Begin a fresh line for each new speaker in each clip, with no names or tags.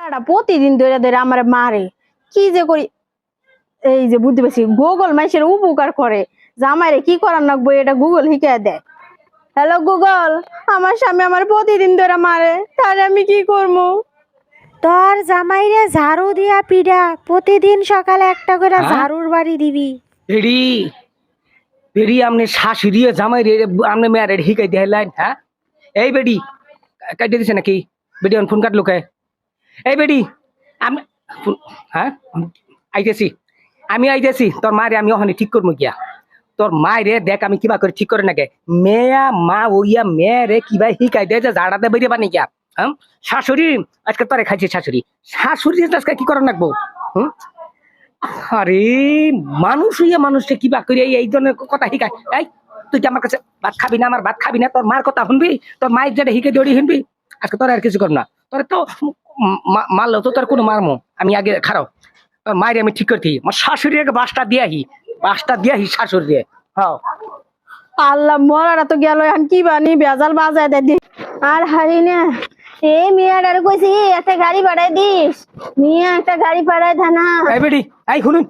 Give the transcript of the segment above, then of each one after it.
মরাটা প্রতিদিন ধরে ধরে আমার মারে, কি যে করি। এই যে বুদ্ধি পেয়েছি, গুগল মানুষের উপকার করে, জামাইরে কি করার লাগবো এটা গুগল শিখিয়ে দেয়। হ্যালো গুগল, আমার স্বামী আমার প্রতিদিন ধরে মারে, তাহলে আমি কি করবো?
তোর জামাইরে ঝাড়ু দিয়া পিডা, প্রতিদিন সকালে একটা করে ঝাড়ুর বাড়ি দিবি।
বেড়ি বেড়ি আমনে শাশুড়ি জামাই রে আমনে মেয়ারে হিকাই দিয়ে লাইন। হ্যাঁ এই বেডি কাটে দিছে নাকি? বেডি অন ফোন কাটলো কে? এই বেডি আমি হ্যাঁ আইতেছি, আমি আইতেছি। তোর মারে আমি ওখানে ঠিক করবো গিয়া। তোর মায়েরে দেখ আমি কিবা করে ঠিক করে নাকি মেয়া মা ওইয়া মেয়েরে কিবা হিকাই দেয় যে ঝাড়াতে বেরিয়ে বানি গিয়া। হ্যাঁ শাশুড়ি আজকে তোরে খাইছে, শাশুড়ি শাশুড়ি আজকে কি করে রাখবো? হুম আরে মানুষ হইয়া মানুষকে কিবা করে এই ধরনের কথা শিখায়। এই তুই কি আমার কাছে ভাত খাবি না? আমার ভাত খাবি না? তোর মার কথা শুনবি? তোর মায়ের যেটা শিখে দৌড়ি শুনবি? আজকে তোর আর কিছু কর না। তোর তো মারলো তো তোর কোনো মারমো আমি আগে খারাপ। তোর মায়ের আমি ঠিক করছি, আমার শাশুড়িকে বাসটা দিয়াহি শাশুড়ি দিয়ে। হ্যাঁ
আল্লাহ, মরাটা তো গেল, এখন কি বানি বেজাল বাজায় দেয়। আর হারি না, এই মেয়েটার কইছি একটা গাড়ি পাঠাই দিস, মিয়া একটা গাড়ি পাঠাই থানা।
এই বেটি এই শুনুন,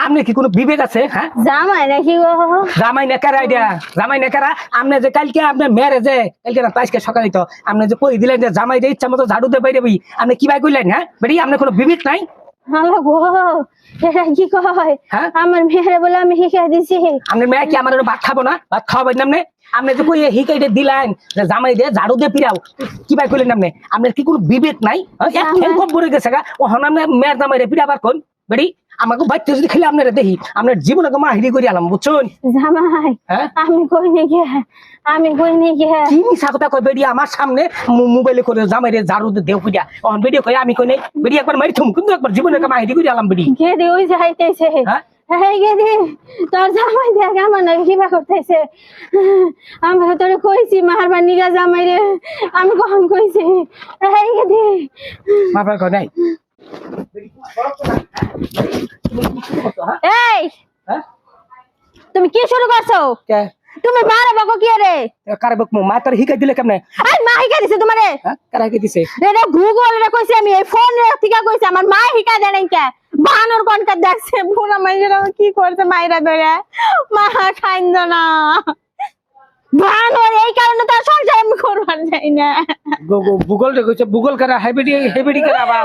আপনি কি কোনো বিবেক আছে? হ্যাঁ
জামাই নাকি গো?
জামাই নেকারা আইডিয়া, জামাই নেকারা। আপনি যে কালকে আপনার মেয়েরে যে কালকে না আজকে সকালে তো আপনি যে কই দিলেন যে জামাই যে ইচ্ছা মতো ঝাড়ু দিয়ে বাইরে আপনি কি ভাই কইলেন? হ্যাঁ বেটি আপনার কোনো বিবেক নাই?
আল্লাহ গো, এটা কি কয়?
হ্যাঁ
আমার মেয়েরে বলে আমি শিখাই দিছি।
আপনার মেয়ে কি আমার ভাত খাবো না? ভাত খাওয়াবেন আপনি? আপনি যে কই হিকাইতে দিলেন যে জামাই দিয়ে ঝাড়ু দিয়ে পিরাও, কি ভাই কইলেন আপনি? আপনার কি কোনো বিবেক নাই? খুব পড়ে গেছে গা ও হন আপনি মেয়ের জামাই রে পিরাবার কোন বেটি? আমাকে বাচ্চা যদি খেলে আপনারা দেখি আপনার জীবনে মাহিরি করে আলাম, বুঝছেন?
জামাই
হ্যাঁ
আমি কই নি গে, আমি কই নি গে।
কি মিছা কথা কই বেটি? আমার সামনে মোবাইলে করে জামাই রে ঝাড়ু দিয়ে দেও কইয়া অন ভিডিও কই আমি কই নাই বেটি একবার মারি থুম কিন্তু একবার জীবনে মাহিরি করে আলাম বেটি।
গে দি ওই যাইতেছে।
হ্যাঁ
এই গে দি তোর জামাই দেখ আমার নাকি কিবা করতেছে। আমি তোরে কইছি মারবার নিগা জামাই রে, আমি কখন কইছি? এই গে দি
মারবার কই নাই।
এই
হ্যাঁ
তুমি কি শুরু করছো?
কে
তুমি মারে বকো কি রে?
কারে বকমু? মা তোর হিকাই দিলে কেমনে?
আই মা হিকা দিছে তোমারে?
হ্যাঁ কারে হিকাই দিছে?
রে গুগল রে কইছি, আমি এই ফোন রে থেকে কইছি, আমার মা হিকা দেয় নাই কে? বানর কোনটা দেখছে পুরা মাইরা কি করছে মাইরা ধরে মা খাইন্দ না। বানর এই কারণে তো সংসার আমি করবার যাই না।
গুগল রে কইছে গুগল করা হেবেডি করা আবার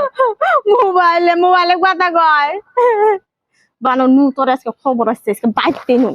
মোবাইলে কথা কয়। বানর নু তোর আজকে খবর আসছে, আজকে বাইতে নু।